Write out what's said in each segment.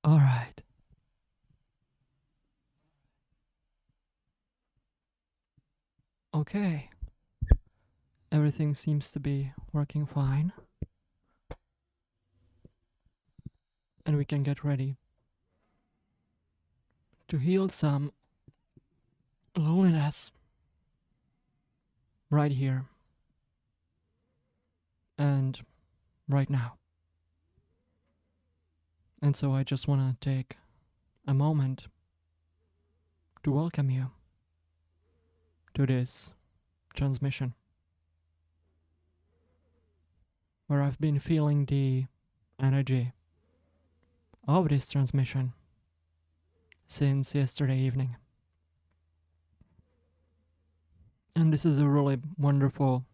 All right. Okay. Everything seems to be working fine. And we can get ready to heal some loneliness right here and right now. And so I just want to take a moment to welcome you to this transmission where I've been feeling the energy of this transmission since yesterday evening. And this is a really wonderful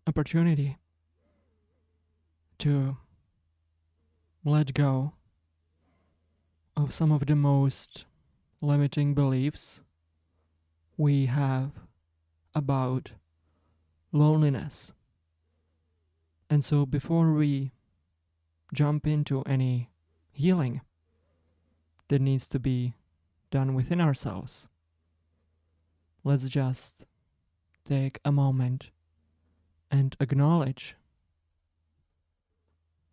opportunity to let go of some of the most limiting beliefs we have about loneliness. And so before we jump into any healing that needs to be done within ourselves, let's just take a moment and acknowledge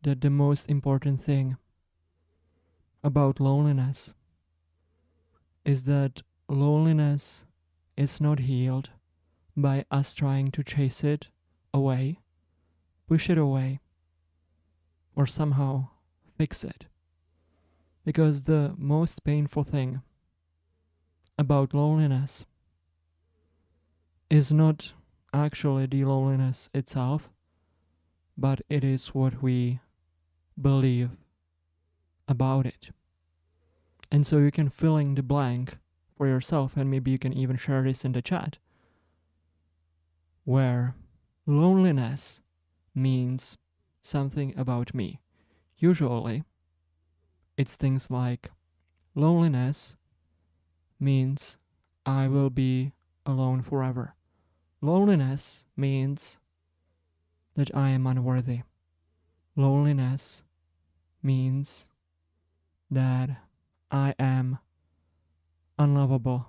that the most important thing about loneliness is that loneliness is not healed by us trying to chase it away, push it away, or somehow fix it. Because the most painful thing about loneliness is not actually the loneliness itself, but it is what we believe about it. And so you can fill in the blank for yourself, and maybe you can even share this in the chat, where loneliness means something about me. Usually, it's things like loneliness means I will be alone forever. Loneliness means that I am unworthy. Loneliness means that I am unlovable,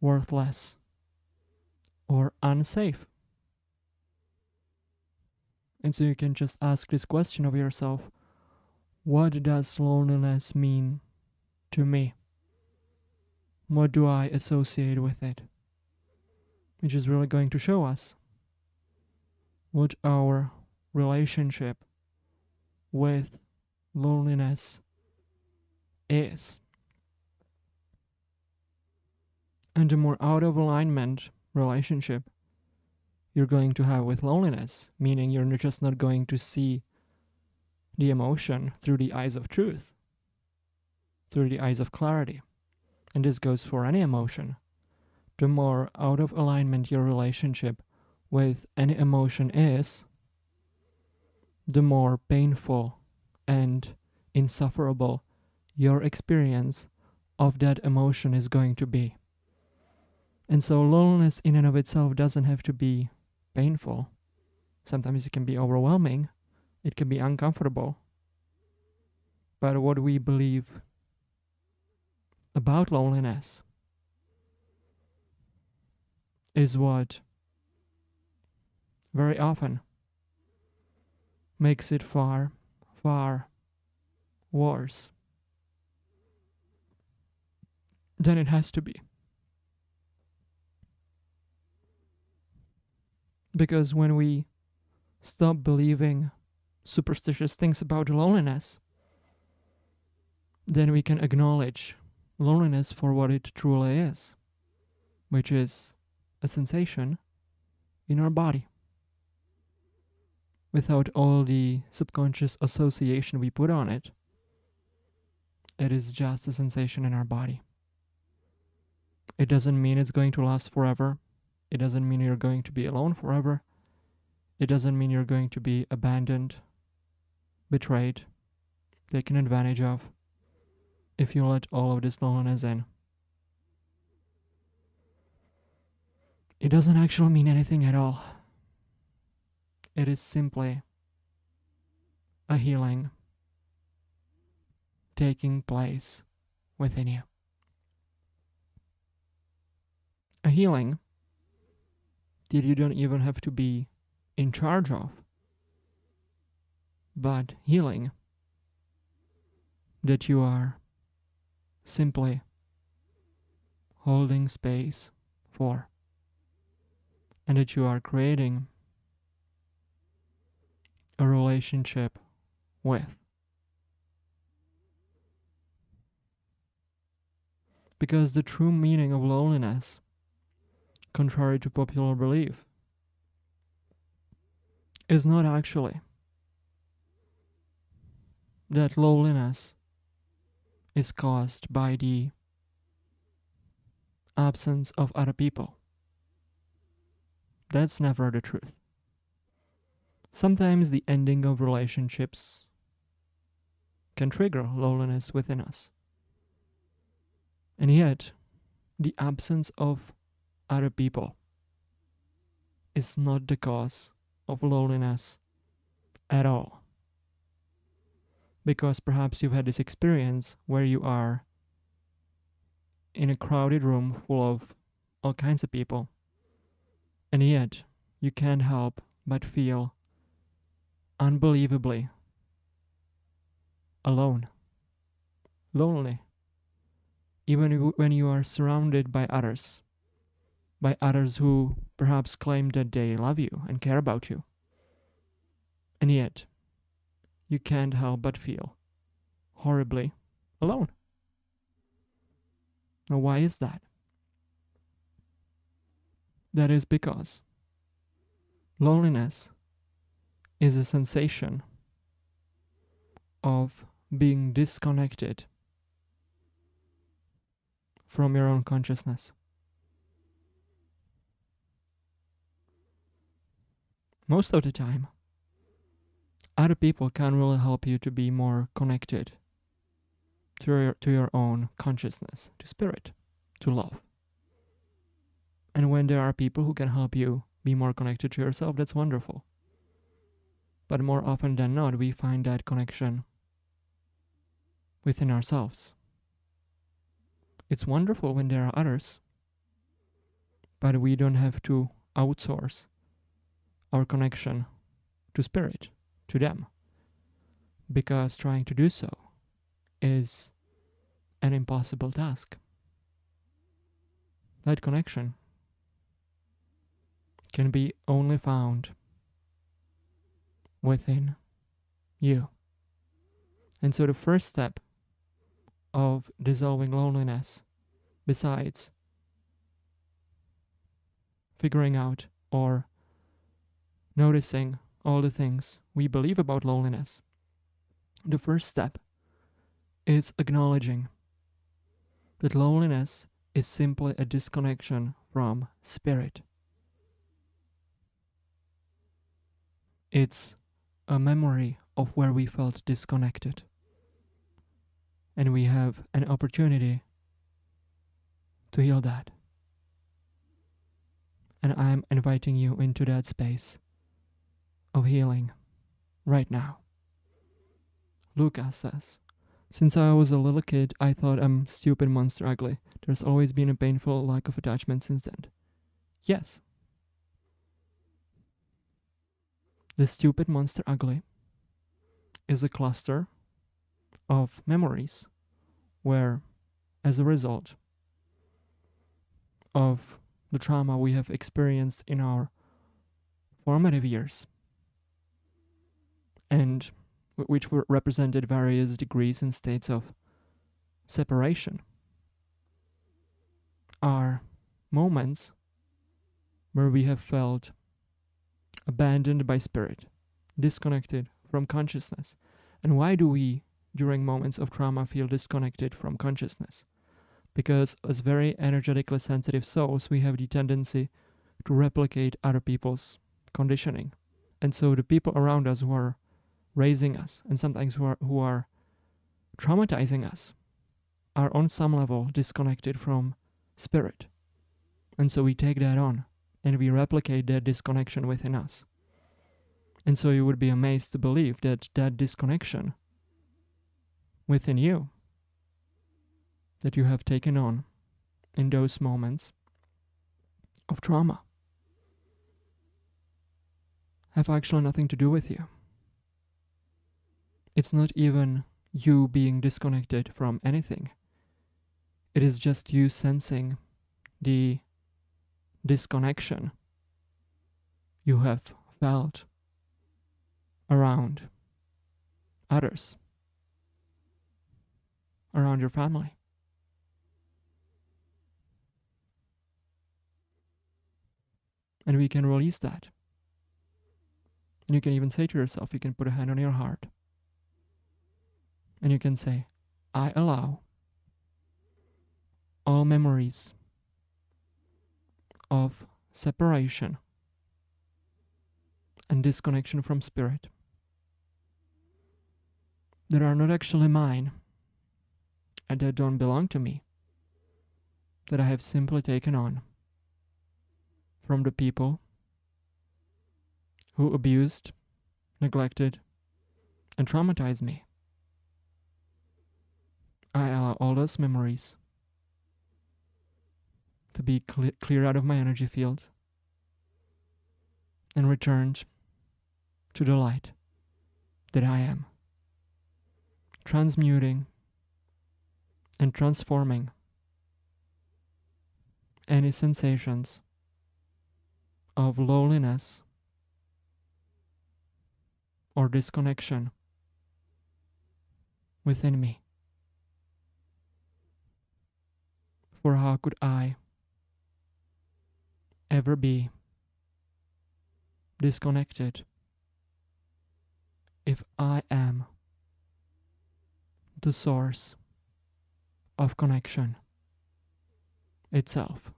worthless, or unsafe. And so you can just ask this question of yourself: what does loneliness mean to me? What do I associate with it? Which is really going to show us what our relationship with loneliness is. And the more out of alignment relationship you're going to have with loneliness, meaning you're just not going to see the emotion through the eyes of truth, through the eyes of clarity, and this goes for any emotion, the more out of alignment your relationship with any emotion is, the more painful and insufferable your experience of that emotion is going to be. And so loneliness in and of itself doesn't have to be painful. Sometimes it can be overwhelming, it can be uncomfortable. But what we believe about loneliness is what very often makes it far, far worse than it has to be. Because when we stop believing superstitious things about loneliness, then we can acknowledge loneliness for what it truly is, which is a sensation in our body. Without all the subconscious association we put on it, it is just a sensation in our body. It doesn't mean it's going to last forever. It doesn't mean you're going to be alone forever. It doesn't mean you're going to be abandoned, betrayed, taken advantage of, if you let all of this loneliness in. It doesn't actually mean anything at all. It is simply a healing taking place within you. A healing that you don't even have to be in charge of, but healing that you are simply holding space for, and that you are creating a relationship with. Because the true meaning of loneliness, contrary to popular belief, is not actually that loneliness is caused by the absence of other people. That's never the truth. Sometimes the ending of relationships can trigger loneliness within us. And yet, the absence of other people is not the cause of loneliness at all. Because perhaps you've had this experience where you are in a crowded room full of all kinds of people, and yet you can't help but feel unbelievably alone, lonely, even when you are surrounded by others who perhaps claim that they love you and care about you. And yet, you can't help but feel horribly alone. Now, why is that? That is because loneliness is a sensation of being disconnected from your own consciousness. Most of the time, other people can really help you to be more connected to your own consciousness, to spirit, to love. And when there are people who can help you be more connected to yourself, that's wonderful. But more often than not, we find that connection within ourselves. It's wonderful when there are others, but we don't have to outsource our connection to spirit, to them, because trying to do so is an impossible task. That connection can be only found within you. And so the first step of dissolving loneliness, besides figuring out or noticing all the things we believe about loneliness, the first step is acknowledging that loneliness is simply a disconnection from spirit. It's a memory of where we felt disconnected. And we have an opportunity to heal that. And I'm inviting you into that space of healing right now. Lucas says, "Since I was a little kid, I thought I'm stupid, monster, ugly. There's always been a painful lack of attachment since then." Yes. The stupid, monster, ugly is a cluster of memories where, as a result of the trauma we have experienced in our formative years, and which were represented various degrees and states of separation, are moments where we have felt abandoned by spirit, disconnected from consciousness. And why do we, during moments of trauma, feel disconnected from consciousness? Because as very energetically sensitive souls, we have the tendency to replicate other people's conditioning. And so the people around us who are raising us, and sometimes who are traumatizing us, are on some level disconnected from spirit. And so we take that on, and we replicate that disconnection within us. And so you would be amazed to believe that that disconnection within you that you have taken on in those moments of trauma have actually nothing to do with you. It's not even you being disconnected from anything. It is just you sensing the disconnection you have felt around others, around your family. And we can release that. And you can even say to yourself, you can put a hand on your heart, and you can say, I allow all memories of separation and disconnection from spirit that are not actually mine and that don't belong to me, that I have simply taken on from the people who abused, neglected, and traumatized me. I allow all those memories to be cleared out of my energy field and returned to the light that I am, transmuting and transforming any sensations of loneliness or disconnection within me. For how could I ever be disconnected if I am the source of connection itself?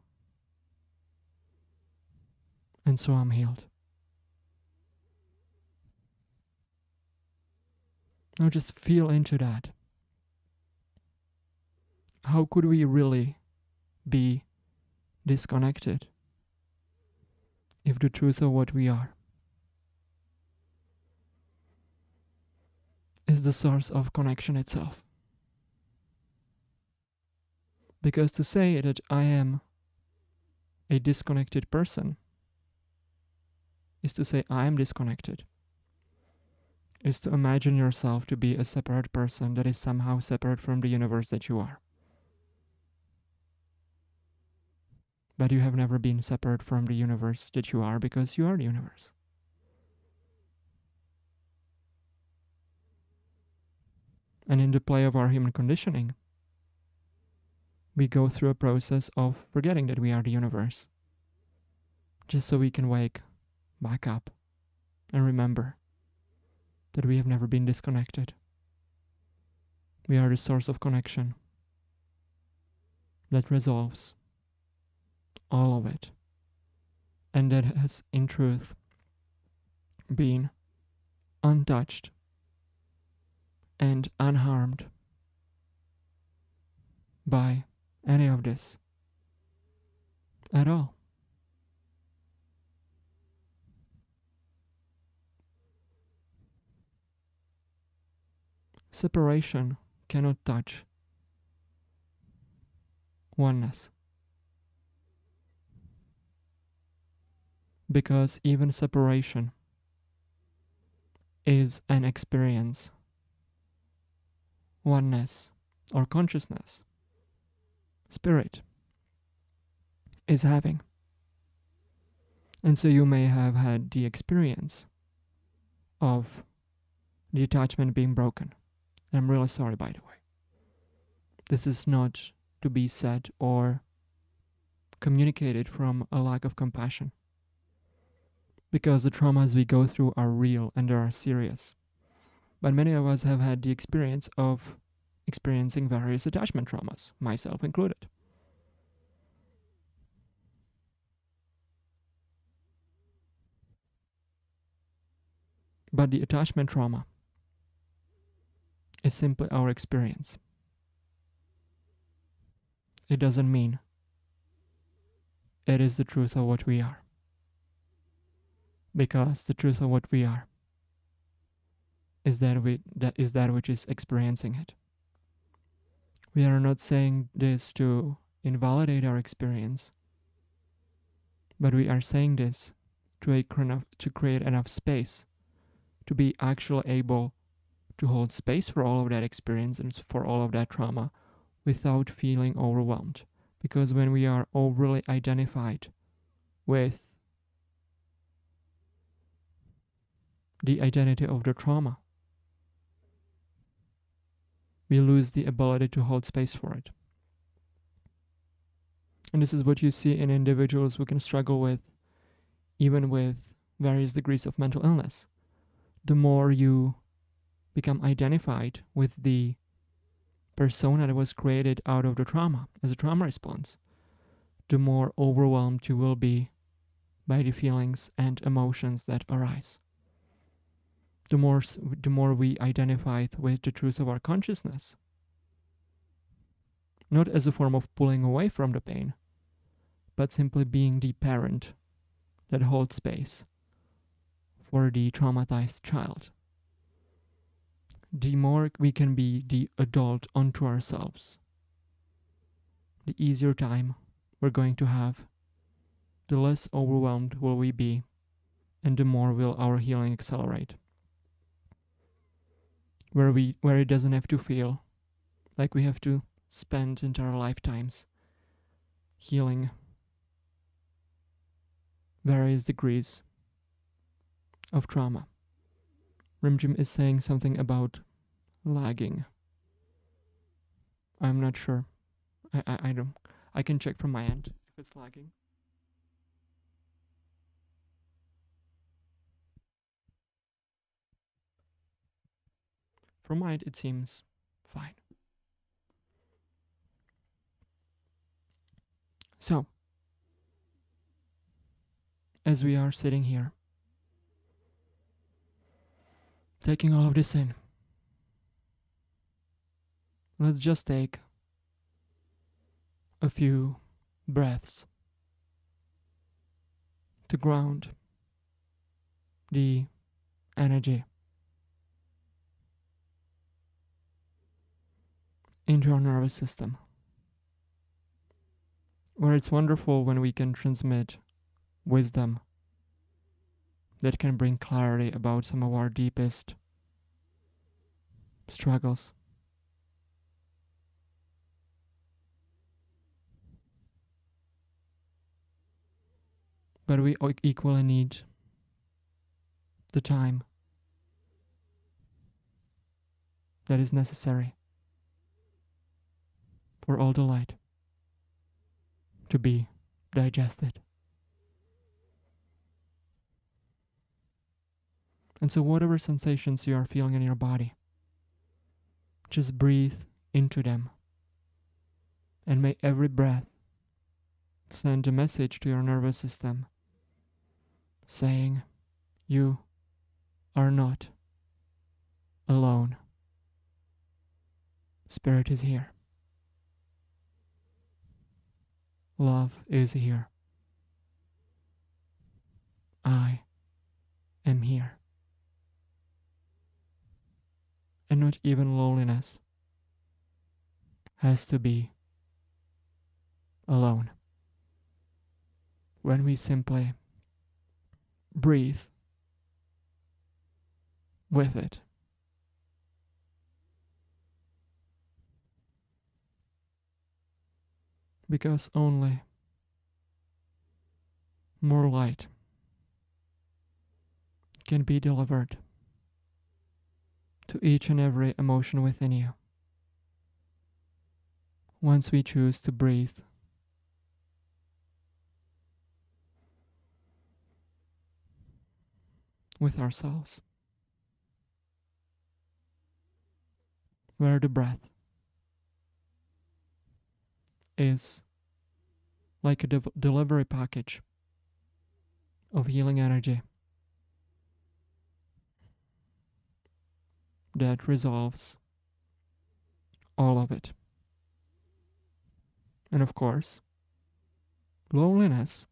And so I'm healed. Now just feel into that. How could we really be disconnected if the truth of what we are is the source of connection itself? Because to say that I am a disconnected person is to say I am disconnected, is to imagine yourself to be a separate person that is somehow separate from the universe that you are. But you have never been separate from the universe that you are, because you are the universe. And in the play of our human conditioning, we go through a process of forgetting that we are the universe, just so we can wake back up and remember that we have never been disconnected. We are the source of connection that resolves all of it, and that has in truth been untouched and unharmed by any of this at all. Separation cannot touch oneness, because even separation is an experience oneness or consciousness, spirit, is having. And so you may have had the experience of the attachment being broken. And I'm really sorry, by the way. This is not to be said or communicated from a lack of compassion, because the traumas we go through are real and they are serious. But many of us have had the experience of experiencing various attachment traumas, myself included. But the attachment trauma is simply our experience. It doesn't mean it is the truth of what we are, because the truth of what we are is that which is experiencing it. We are not saying this to invalidate our experience, but we are saying this to create enough space to be actually able to hold space for all of that experience and for all of that trauma without feeling overwhelmed. Because when we are overly identified with the identity of the trauma, we lose the ability to hold space for it. And this is what you see in individuals who can struggle with, even with various degrees of mental illness. The more you become identified with the persona that was created out of the trauma as a trauma response, the more overwhelmed you will be by the feelings and emotions that arise. The more we identify with the truth of our consciousness, not as a form of pulling away from the pain, but simply being the parent that holds space for the traumatized child. The more we can be the adult unto ourselves, the easier time we're going to have, the less overwhelmed will we be, and the more will our healing accelerate. Where it doesn't have to feel like we have to spend entire lifetimes healing various degrees of trauma. Rimjim is saying something about lagging. I'm not sure. I don't. I can check from my end if it's lagging. From my end, it seems fine. So, as we are sitting here, taking all of this in, let's just take a few breaths to ground the energy into our nervous system, where it's wonderful when we can transmit wisdom that can bring clarity about some of our deepest struggles. But we equally need the time that is necessary for all the light to be digested. And so whatever sensations you are feeling in your body, just breathe into them. And may every breath send a message to your nervous system saying, you are not alone. Spirit is here. Love is here. I am here. And not even loneliness has to be alone. When we simply breathe with it, because only more light can be delivered to each and every emotion within you once we choose to breathe with ourselves, where the breath is like a delivery package of healing energy that resolves all of it. And of course, loneliness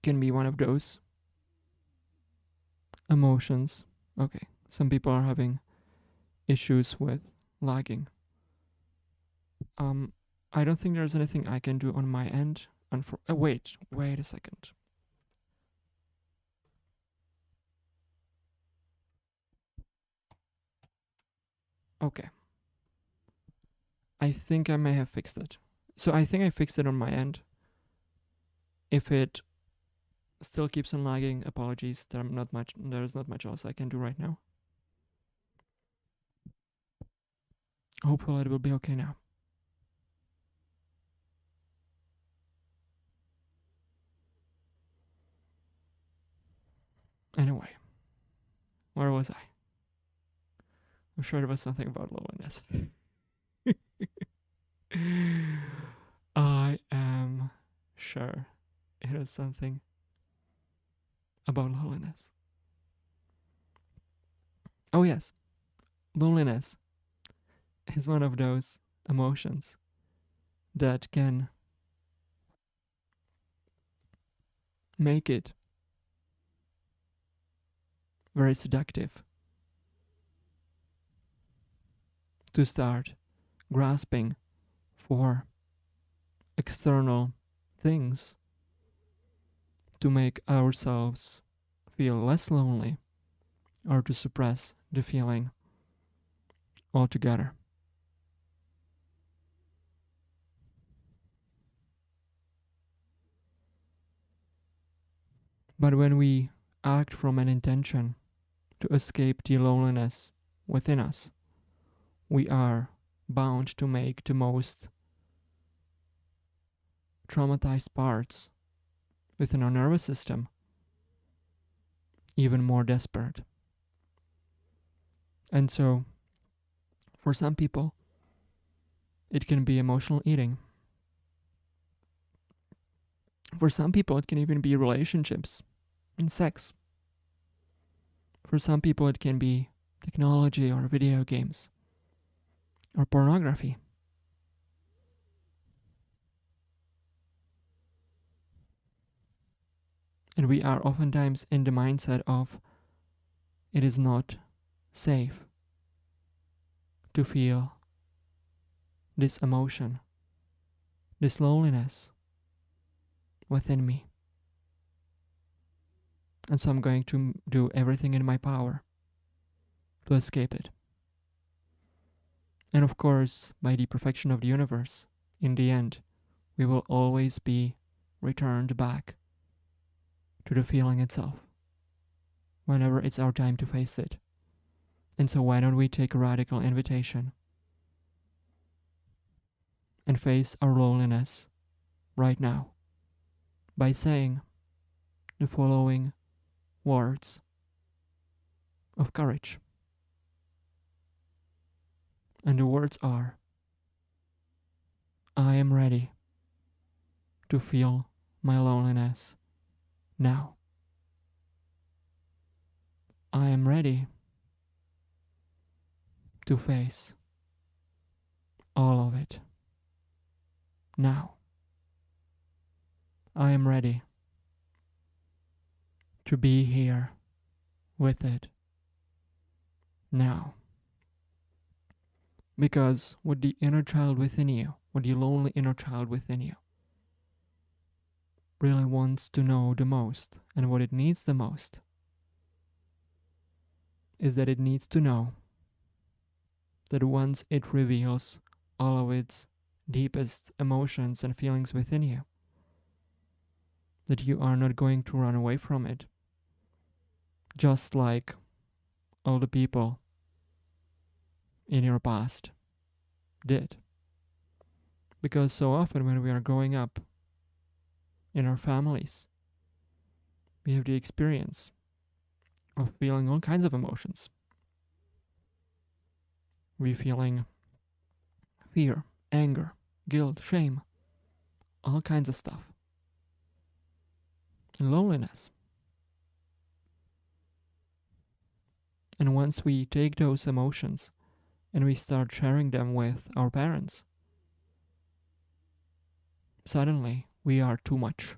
can be one of those emotions. Okay, some people are having issues with lagging. I don't think there's anything I can do on my end. Wait a second. Okay. I think I may have fixed it. So I think I fixed it on my end. If it still keeps on lagging, apologies. There's not much else I can do right now. Hopefully it will be okay now. Anyway, where was I? I'm sure there was something about loneliness. I am sure it is something about loneliness. Oh, yes, loneliness is one of those emotions that can make it very seductive to start grasping for external things to make ourselves feel less lonely or to suppress the feeling altogether. But when we act from an intention to escape the loneliness within us, we are bound to make the most traumatized parts within our nervous system even more desperate. And so, for some people, it can be emotional eating. For some people, it can even be relationships and sex. For some people, it can be technology or video games or pornography. And we are oftentimes in the mindset of it is not safe to feel this emotion, this loneliness within me. And so I'm going to do everything in my power to escape it. And of course, by the perfection of the universe, in the end, we will always be returned back to the feeling itself whenever it's our time to face it. And so why don't we take a radical invitation and face our loneliness right now by saying the following words of courage. And the words are, I am ready to feel my loneliness now. I am ready to face all of it now. I am ready to be here with it now. Because what the inner child within you, what the lonely inner child within you, really wants to know the most, and what it needs the most, is that it needs to know that once it reveals all of its deepest emotions and feelings within you, that you are not going to run away from it, just like all the people in your past did. Because so often when we are growing up in our families, we have the experience of feeling all kinds of emotions. We're feeling fear, anger, guilt, shame, all kinds of stuff. And loneliness. And once we take those emotions and we start sharing them with our parents, suddenly we are too much.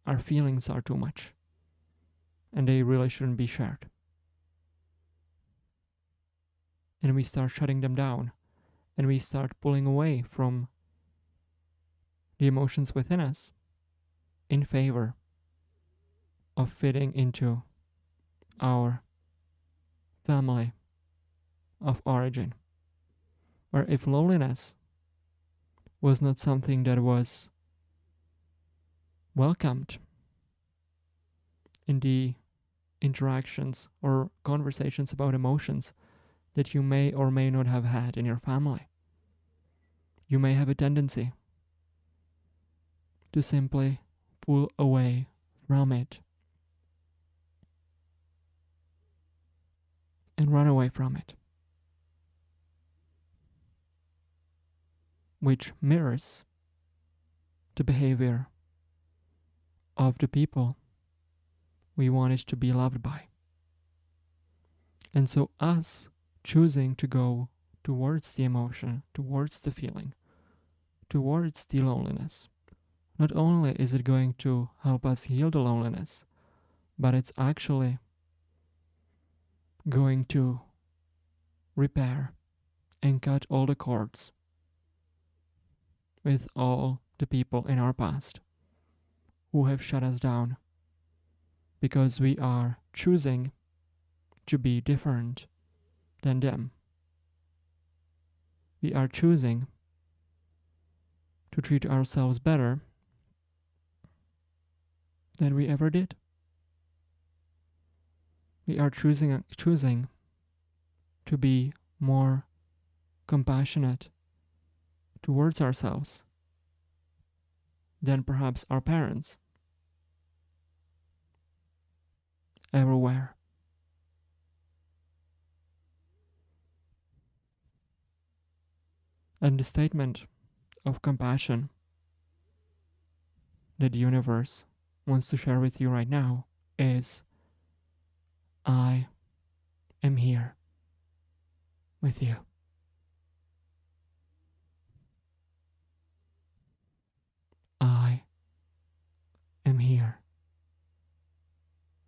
Our feelings are too much. And they really shouldn't be shared. And we start shutting them down. and we start pulling away from the emotions within us in favor of fitting into our family of origin. Or if loneliness was not something that was welcomed in the interactions or conversations about emotions that you may or may not have had in your family, you may have a tendency to simply pull away from it and run away from it, which mirrors the behavior of the people we wanted to be loved by. And so us choosing to go towards the emotion, towards the feeling, towards the loneliness, not only is it going to help us heal the loneliness, but it's actually going to repair and cut all the cords with all the people in our past who have shut us down because we are choosing to be different than them. We are choosing to treat ourselves better than we ever did. We are choosing to be more compassionate towards ourselves than perhaps our parents ever were. And the statement of compassion that the universe wants to share with you right now is, I am here with you. I am here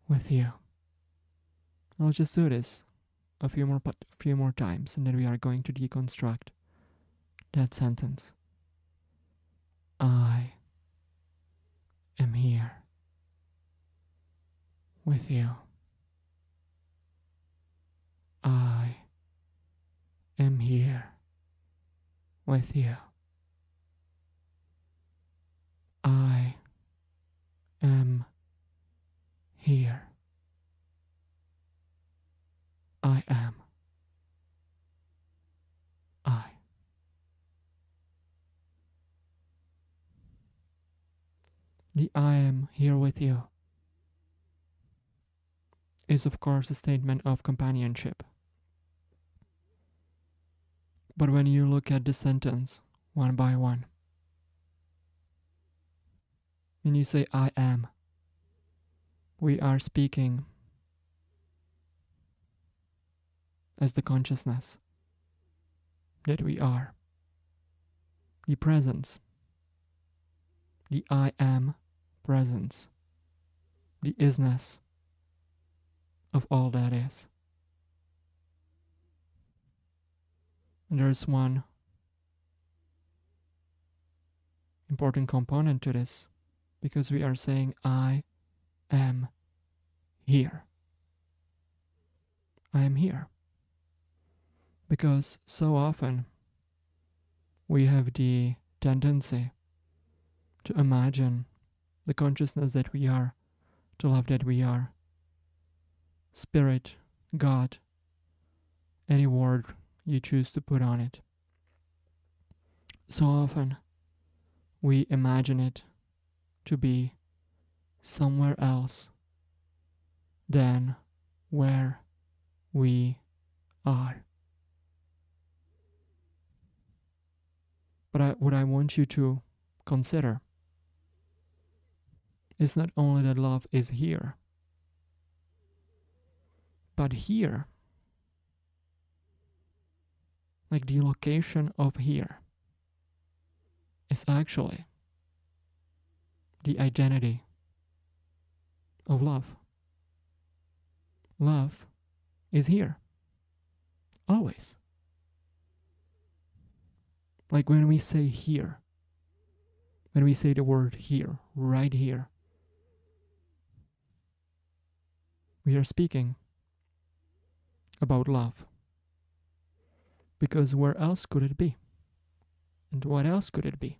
with you. I'll just do this a few more times, and then we are going to deconstruct that sentence. I am here with you. I am here with you. I am here. I am. I. The I am here with you is, of course, a statement of companionship. But when you look at the sentence one by one, when you say I am, we are speaking as the consciousness that we are, the presence, the I am presence, the isness of all that is. And there's one important component to this, because we are saying I am here. I am here. Because so often we have the tendency to imagine the consciousness that we are, the love that we are, spirit, God, any word you choose to put on it. So often we imagine it to be somewhere else than where we are. But what I want you to consider is not only that love is here, but here, like the location of here, is actually the identity of love. Love is here, always. Like when we say here, when we say the word here, right here, we are speaking about love. Because where else could it be? And what else could it be?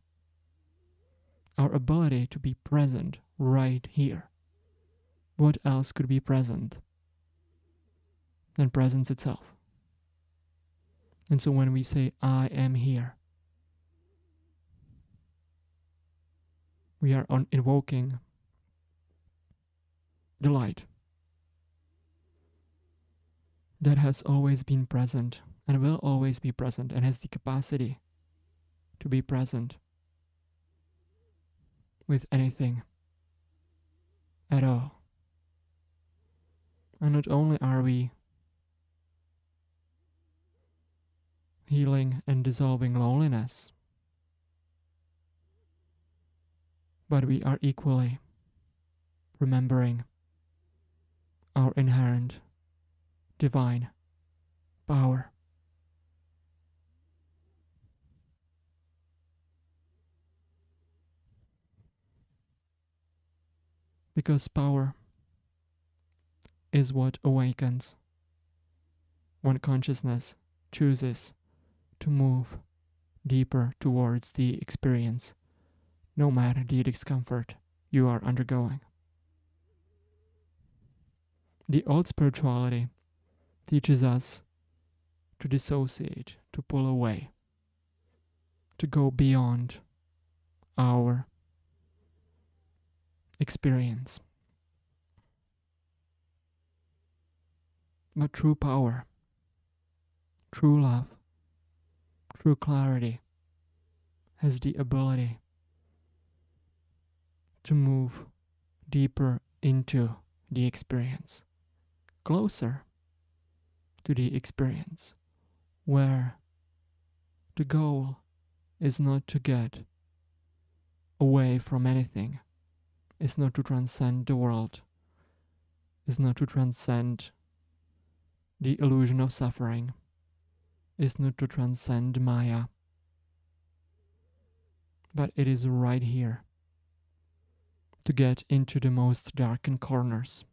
Our ability to be present right here. What else could be present than presence itself? And so when we say, I am here, we are invoking the light that has always been present and will always be present and has the capacity to be present with anything at all. And not only are we healing and dissolving loneliness, but we are equally remembering our inherent divine power. Because power is what awakens when consciousness chooses to move deeper towards the experience, no matter the discomfort you are undergoing. The old spirituality teaches us to dissociate, to pull away, to go beyond our experience. But true power, true love, true clarity has the ability to move deeper into the experience, closer to the experience, where the goal is not to get away from anything, is not to transcend the world, is not to transcend the illusion of suffering, is not to transcend Maya, but it is right here to get into the most darkened corners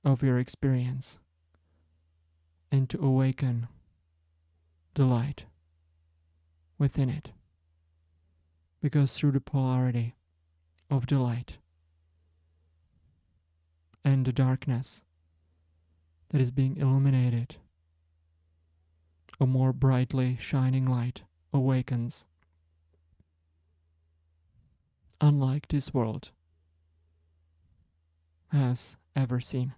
of your experience and to awaken the light within it. Because through the polarity of the light and the darkness that is being illuminated, a more brightly shining light awakens, unlike this world has ever seen.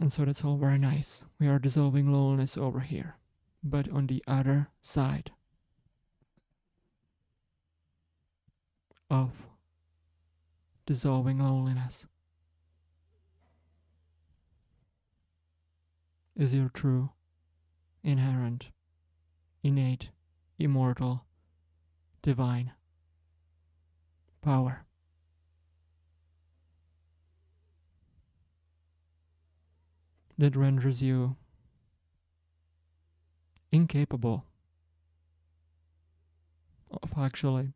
And so that's all very nice. We are dissolving loneliness over here. But on the other side of dissolving loneliness is your true, inherent, innate, immortal, divine power. That renders you incapable of actually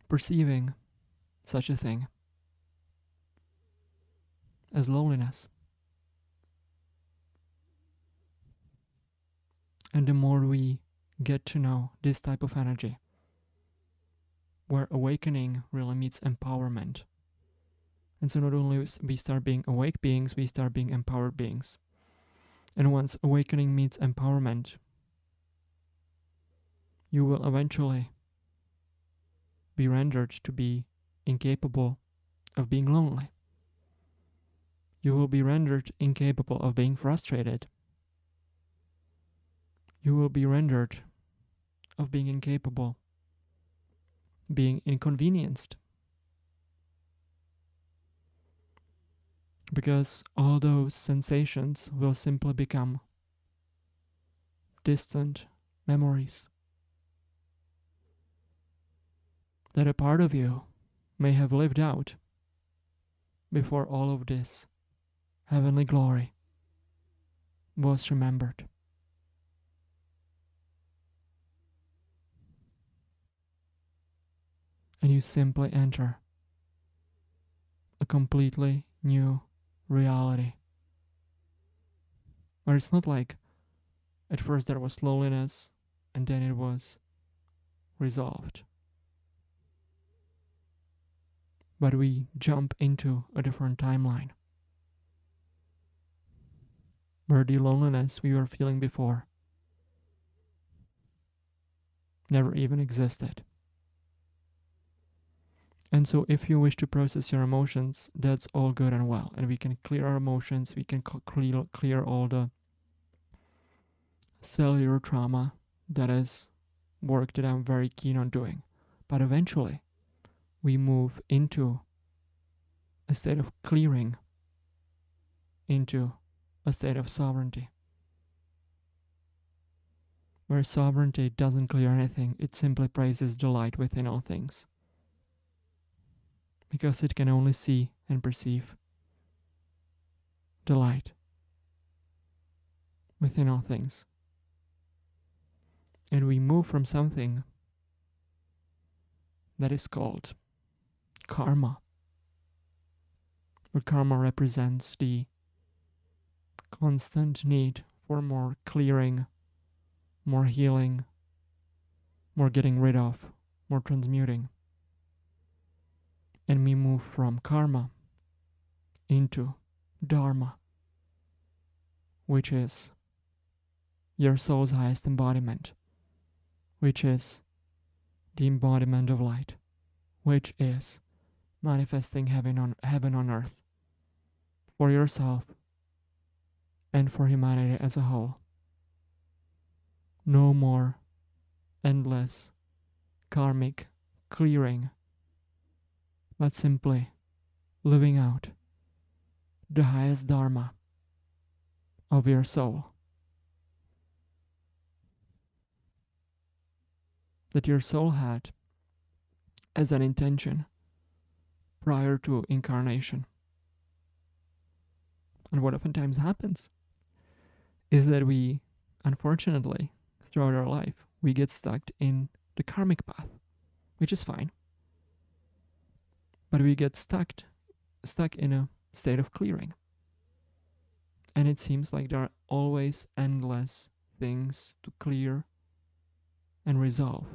perceiving such a thing as loneliness. And the more we get to know this type of energy, where awakening really meets empowerment. And so not only we start being awake beings, we start being empowered beings. And once awakening meets empowerment, you will eventually be rendered to be incapable of being lonely. You will be rendered incapable of being frustrated. You will be rendered of being incapable, being inconvenienced. Because all those sensations will simply become distant memories that a part of you may have lived out before all of this heavenly glory was remembered. And you simply enter a completely new reality. Where it's not like at first there was loneliness and then it was resolved. But we jump into a different timeline where the loneliness we were feeling before never even existed. And so if you wish to process your emotions, that's all good and well. And we can clear our emotions, we can clear all the cellular trauma. That is work that I'm very keen on doing. But eventually, we move into a state of clearing, into a state of sovereignty. Where sovereignty doesn't clear anything, it simply praises the light within all things. Because it can only see and perceive the light within all things. And we move from something that is called karma, where karma represents the constant need for more clearing, more healing, more getting rid of, more transmuting. And we move from karma into dharma, which is your soul's highest embodiment, which is the embodiment of light, which is manifesting heaven on earth for yourself and for humanity as a whole. No more endless karmic clearing, but simply living out the highest dharma of your soul. That your soul had as an intention prior to incarnation. And what oftentimes happens is that we, unfortunately, throughout our life, we get stuck in the karmic path, which is fine. But we get stuck in a state of clearing. And it seems like there are always endless things to clear and resolve.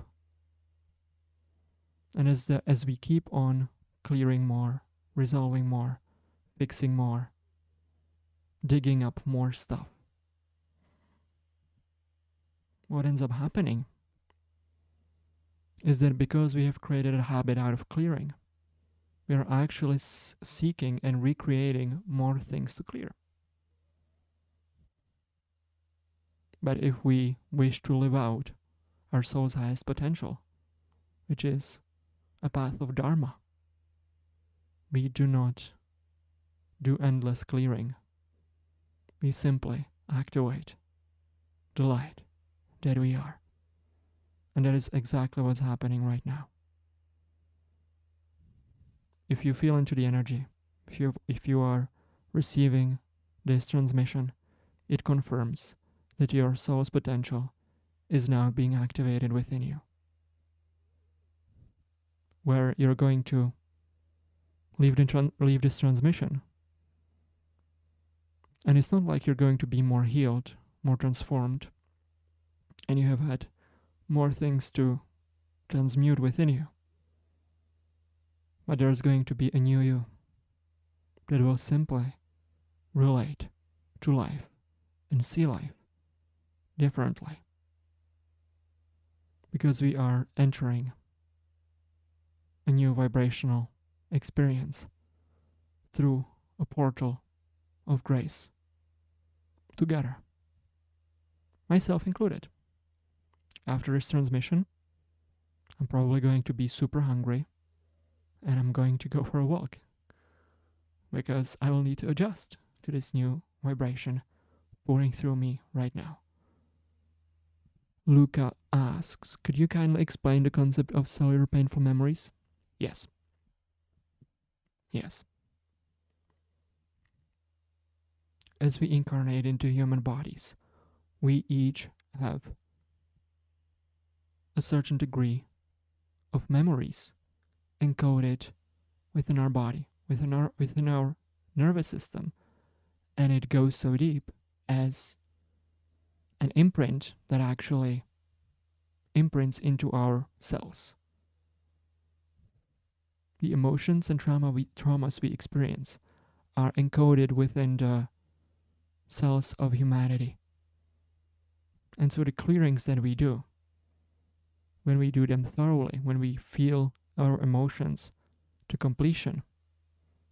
And as we keep on clearing more, resolving more, fixing more, digging up more stuff, what ends up happening is that because we have created a habit out of clearing, we are actually seeking and recreating more things to clear. But if we wish to live out our soul's highest potential, which is a path of dharma, we do not do endless clearing. We simply activate the light that we are. And that is exactly what's happening right now. If you feel into the energy, if you are receiving this transmission, it confirms that your soul's potential is now being activated within you. Where you're going to leave this transmission. And it's not like you're going to be more healed, more transformed, and you have had more things to transmute within you. But there's going to be a new you that will simply relate to life and see life differently. Because we are entering a new vibrational experience through a portal of grace together, myself included. After this transmission, I'm probably going to be super hungry and I'm going to go for a walk because I will need to adjust to this new vibration pouring through me right now. Luca asks, could you kindly explain the concept of cellular painful memories? Yes. as we incarnate into human bodies, we each have a certain degree of memories encoded within our body, within our nervous system, and it goes so deep as an imprint that actually imprints into our cells. The emotions and traumas we experience are encoded within the cells of humanity. And so the clearings that we do, when we do them thoroughly, when we feel our emotions to completion,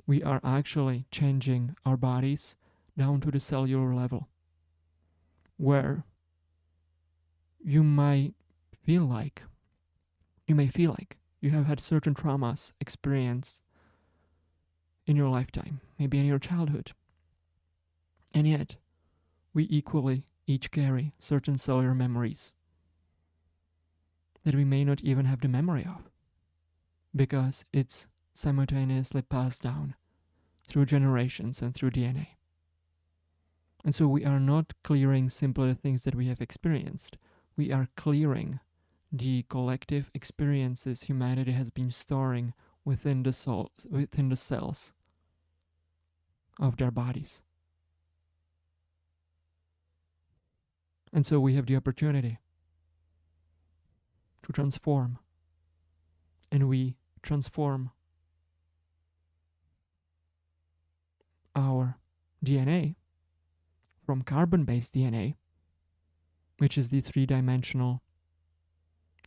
we are actually changing our bodies down to the cellular level, where you may feel like you have had certain traumas experienced in your lifetime, maybe in your childhood. And yet, we equally each carry certain cellular memories that we may not even have the memory of, because it's simultaneously passed down through generations and through DNA. And so we are not clearing simply the things that we have experienced. We are clearing the collective experiences humanity has been storing within the cells of their bodies. And so we have the opportunity to transform. And we transform our DNA from carbon-based DNA, which is the three-dimensional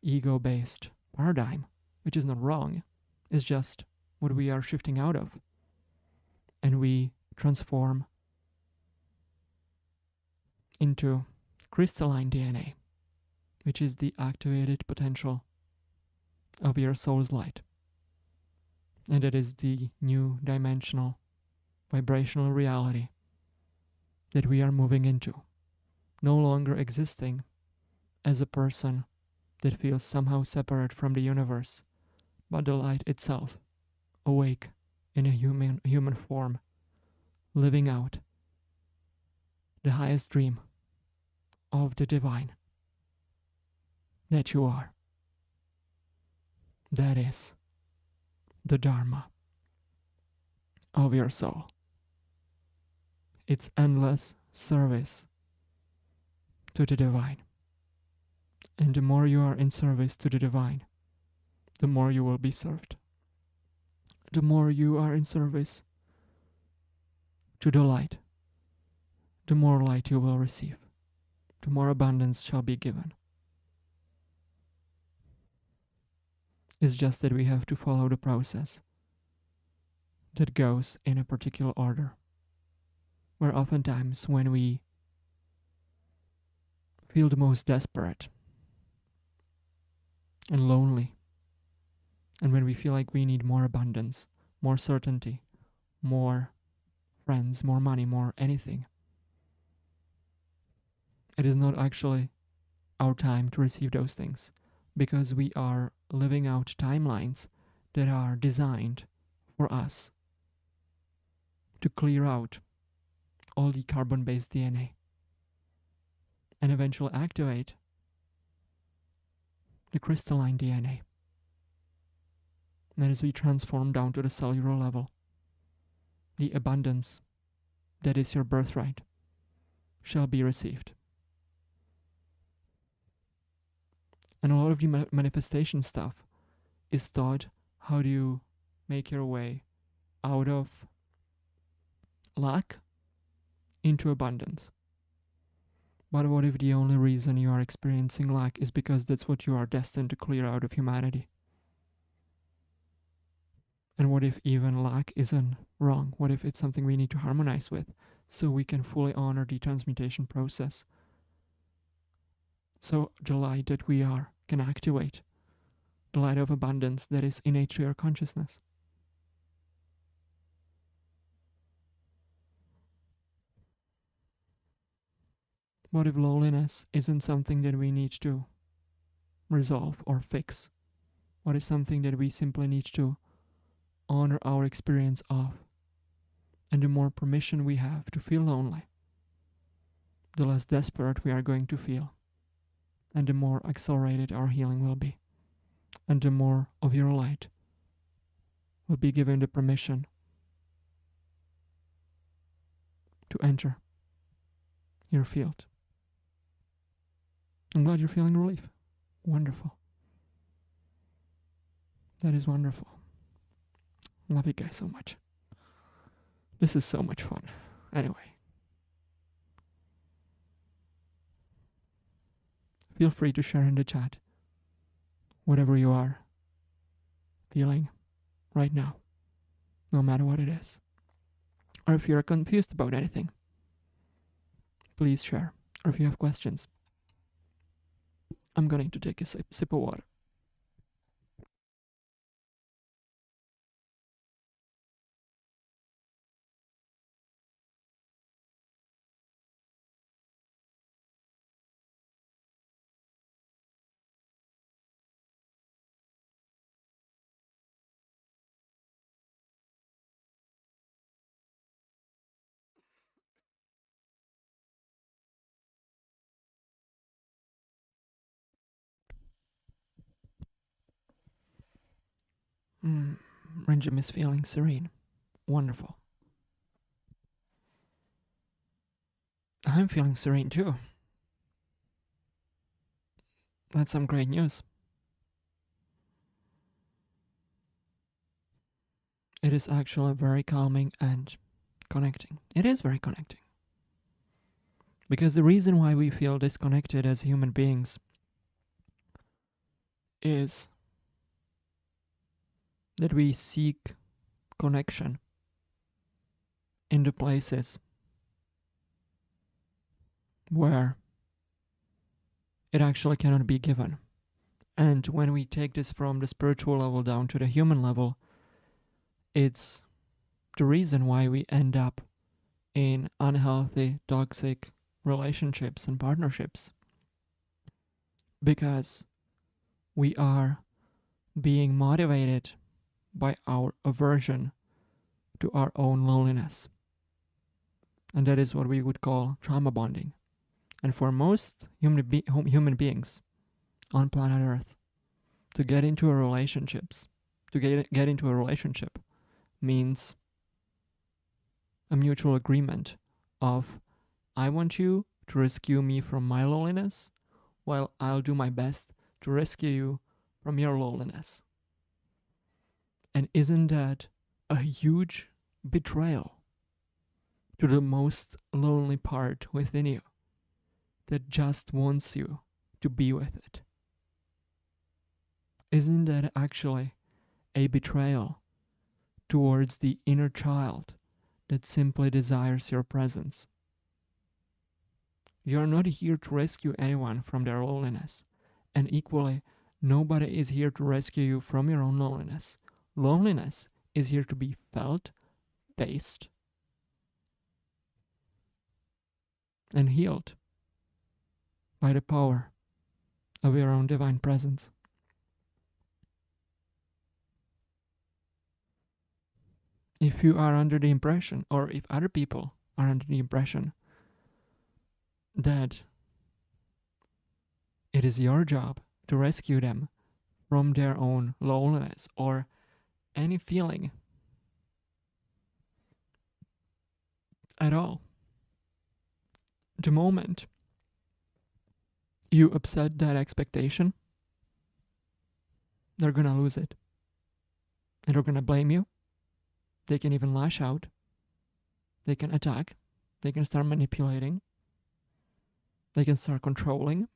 ego-based paradigm, which is not wrong, it's just what we are shifting out of. And we transform into crystalline DNA, which is the activated potential of your soul's light. And it is the new dimensional vibrational reality that we are moving into, no longer existing as a person that feels somehow separate from the universe, but the light itself, awake in a human form, living out the highest dream of the divine that you are. That is the Dharma of your soul. It's endless service to the divine. And the more you are in service to the divine, the more you will be served. The more you are in service to the light, the more light you will receive. The more abundance shall be given. It's just that we have to follow the process that goes in a particular order, where oftentimes when we feel the most desperate and lonely, and when we feel like we need more abundance, more certainty, more friends, more money, more anything, it is not actually our time to receive those things, because we are living out timelines that are designed for us to clear out all the carbon-based DNA and eventually activate the crystalline DNA. And as we transform down to the cellular level, the abundance that is your birthright shall be received. And a lot of the manifestation stuff is taught how do you make your way out of lack into abundance. But what if the only reason you are experiencing lack is because that's what you are destined to clear out of humanity? And what if even lack isn't wrong? What if it's something we need to harmonize with so we can fully honor the transmutation process? So the light that we are can activate the light of abundance that is innate to your consciousness. What if loneliness isn't something that we need to resolve or fix? What is something that we simply need to honor our experience of? And the more permission we have to feel lonely, the less desperate we are going to feel, and the more accelerated our healing will be, and the more of your light will be given the permission to enter your field. I'm glad you're feeling relief. Wonderful. That is wonderful. Love you guys so much. This is so much fun. Anyway, feel free to share in the chat whatever you are feeling right now, no matter what it is. Or if you're confused about anything, please share. Or if you have questions. I'm going to take a sip of water. Renjim is feeling serene. Wonderful. I'm feeling serene too. That's some great news. It is actually very calming and connecting. It is very connecting. Because the reason why we feel disconnected as human beings is that we seek connection in the places where it actually cannot be given. And when we take this from the spiritual level down to the human level, it's the reason why we end up in unhealthy, toxic relationships and partnerships. Because we are being motivated by our aversion to our own loneliness. And that is what we would call trauma bonding. And for most human beings on planet Earth, to get into a relationship means a mutual agreement of, I want you to rescue me from my loneliness, while I'll do my best to rescue you from your loneliness. And isn't that a huge betrayal to the most lonely part within you that just wants you to be with it? Isn't that actually a betrayal towards the inner child that simply desires your presence? You're not here to rescue anyone from their loneliness, and equally, nobody is here to rescue you from your own loneliness. Loneliness is here to be felt, faced, and healed by the power of your own divine presence. If you are under the impression, or if other people are under the impression that it is your job to rescue them from their own loneliness or any feeling at all, the moment you upset that expectation, they're gonna lose it. And they're gonna blame you. They can even lash out. They can attack. They can start manipulating. They can start controlling.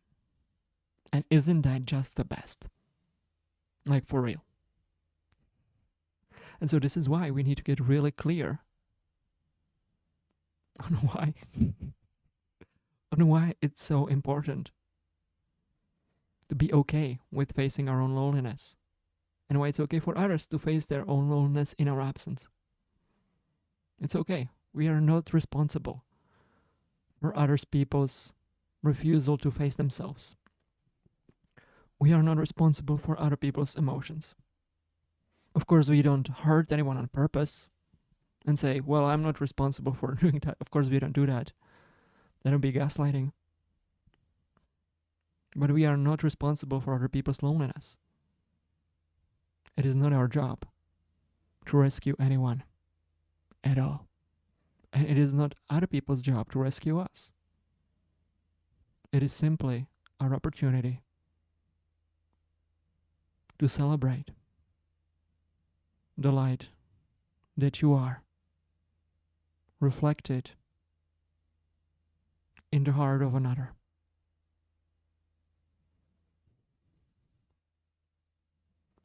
And isn't that just the best? Like, for real. And so this is why we need to get really clear on why it's so important to be okay with facing our own loneliness, and why it's okay for others to face their own loneliness in our absence. It's okay. We are not responsible for other people's refusal to face themselves. We are not responsible for other people's emotions. Of course, we don't hurt anyone on purpose and say, well, I'm not responsible for doing that. Of course, we don't do that. That would be gaslighting. But we are not responsible for other people's loneliness. It is not our job to rescue anyone at all. And it is not other people's job to rescue us. It is simply our opportunity to celebrate the light that you are reflected in the heart of another.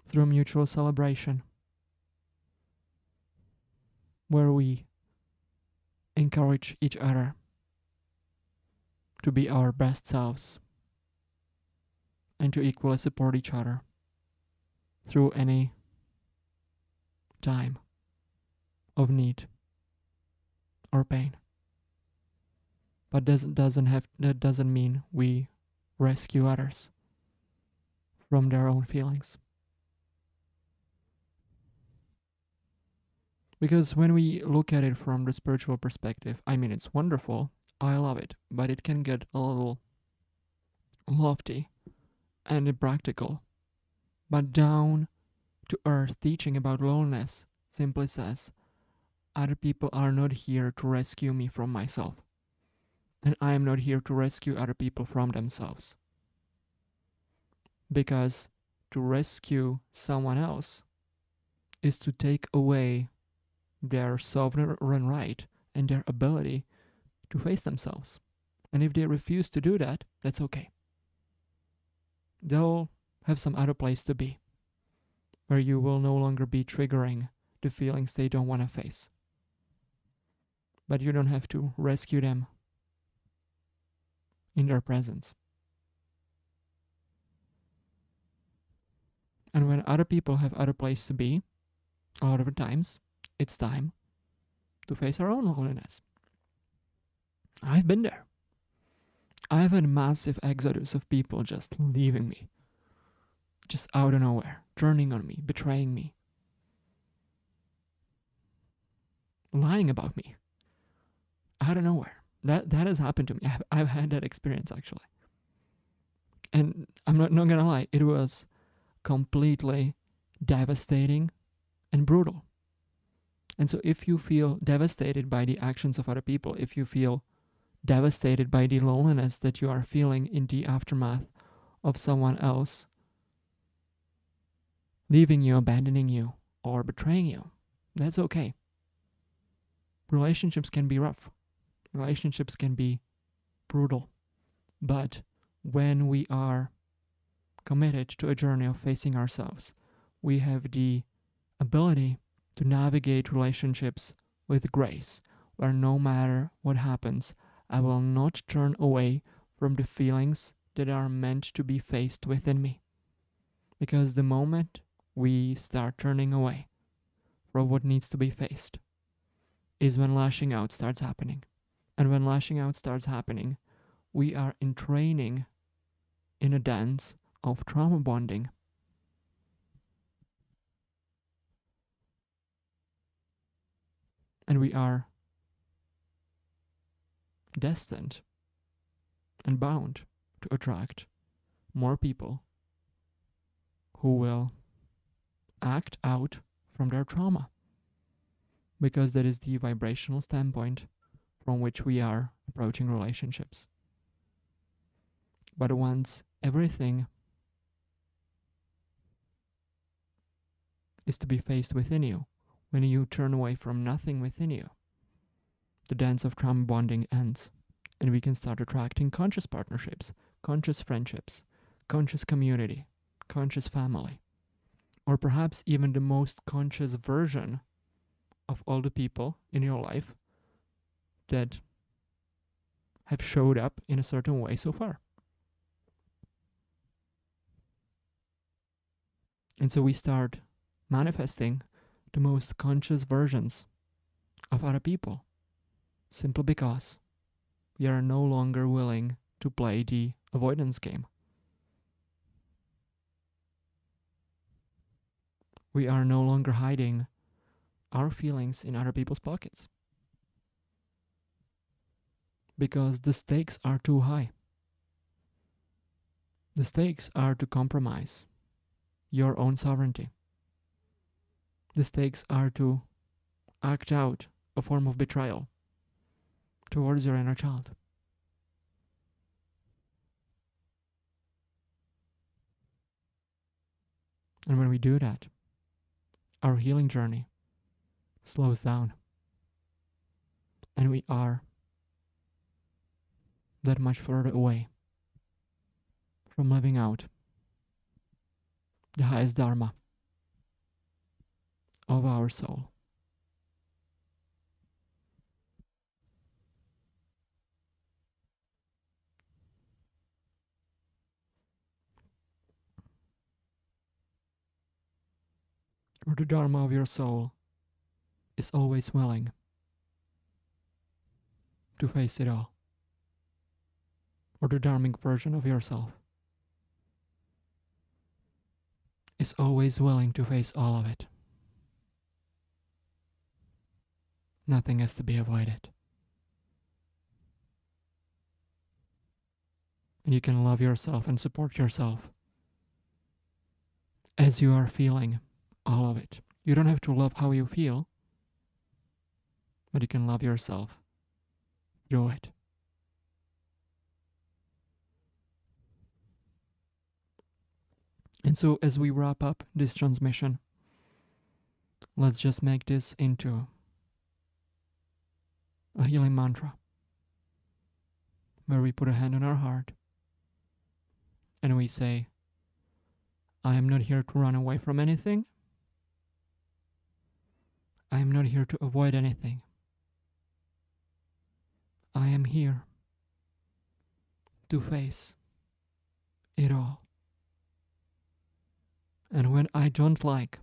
Through mutual celebration, where we encourage each other to be our best selves and to equally support each other through any time of need or pain. But that doesn't mean we rescue others from their own feelings. Because when we look at it from the spiritual perspective, I mean, it's wonderful. I love it, but it can get a little lofty and impractical. But down to earth teaching about loneliness simply says, other people are not here to rescue me from myself, and I am not here to rescue other people from themselves. Because to rescue someone else is to take away their sovereign right and their ability to face themselves. And if they refuse to do that, that's okay. They'll have some other place to be, where you will no longer be triggering the feelings they don't want to face. But you don't have to rescue them in their presence. And when other people have other place to be, a lot of the times, it's time to face our own loneliness. I've been there. I've had a massive exodus of people just leaving me, just out of nowhere, turning on me, betraying me, lying about me, out of nowhere. That has happened to me. I've had that experience, actually. And I'm not gonna lie, it was completely devastating and brutal. And so if you feel devastated by the actions of other people, if you feel devastated by the loneliness that you are feeling in the aftermath of someone else leaving you, abandoning you, or betraying you, that's okay. Relationships can be rough. Relationships can be brutal. But when we are committed to a journey of facing ourselves, we have the ability to navigate relationships with grace, where no matter what happens, I will not turn away from the feelings that are meant to be faced within me. Because the moment we start turning away from what needs to be faced is when lashing out starts happening. And when lashing out starts happening, we are entraining in a dance of trauma bonding. And we are destined and bound to attract more people who will act out from their trauma, because that is the vibrational standpoint from which we are approaching relationships. But once everything is to be faced within you, when you turn away from nothing within you, the dance of trauma bonding ends, and we can start attracting conscious partnerships, conscious friendships, conscious community, conscious family, or perhaps even the most conscious version of all the people in your life that have showed up in a certain way so far. And so we start manifesting the most conscious versions of other people, simply because we are no longer willing to play the avoidance game. We are no longer hiding our feelings in other people's pockets. because the stakes are too high. The stakes are to compromise your own sovereignty. The stakes are to act out a form of betrayal towards your inner child. And when we do that, our healing journey slows down. And we are that much further away from living out the highest dharma of our soul. Or the dharma of your soul is always willing to face it all. Or the dharmic version of yourself is always willing to face all of it. Nothing has to be avoided. And you can love yourself and support yourself as you are feeling all of it. You don't have to love how you feel, but you can love yourself through it. And so as we wrap up this transmission, let's just make this into a healing mantra where we put a hand on our heart and we say, I am not here to run away from anything. I am not here to avoid anything. I am here to face it all. And when I don't like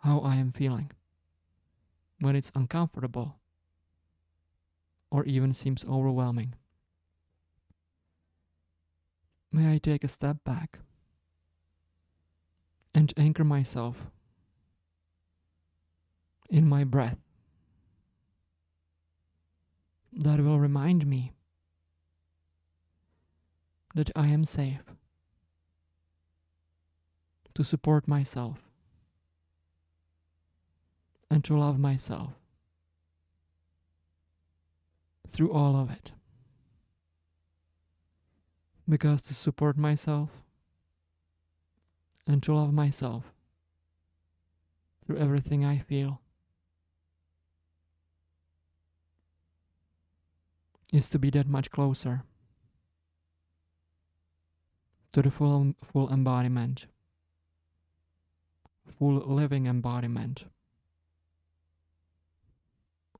how I am feeling, when it's uncomfortable or even seems overwhelming, may I take a step back and anchor myself in my breath that will remind me that I am safe to support myself and to love myself through all of it. Because to support myself and to love myself through everything I feel is to be that much closer to the full embodiment, full living embodiment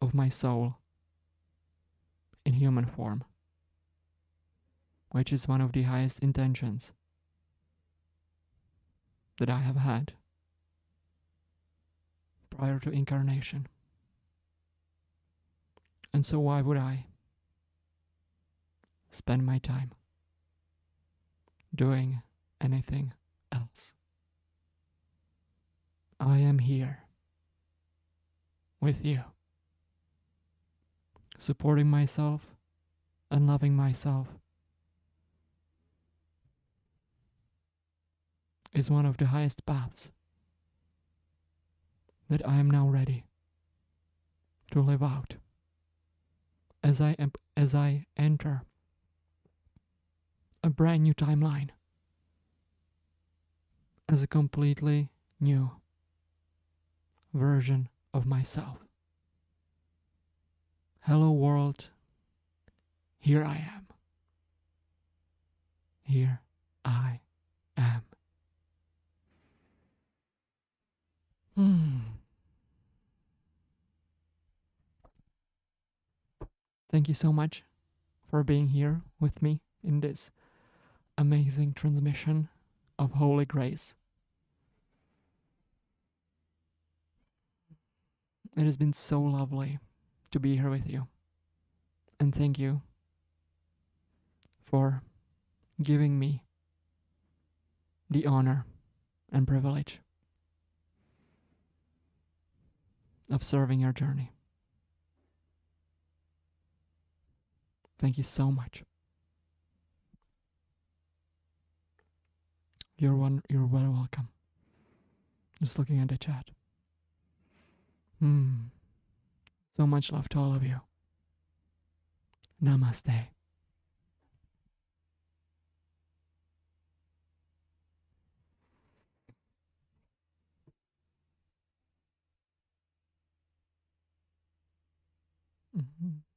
of my soul in human form, which is one of the highest intentions that I have had prior to incarnation. And so why would I spend my time doing anything else? I am here with you, supporting myself and loving myself is one of the highest paths that I am now ready to live out as I enter a brand new timeline as a completely new version of myself. Hello world, here I am. Here I am. Thank you so much for being here with me in this amazing transmission of Holy Grace. It has been so lovely to be here with you. And thank you for giving me the honor and privilege of serving your journey. Thank you so much. You're very welcome. Just looking at the chat. So much love to all of you. Namaste. Mm-hmm.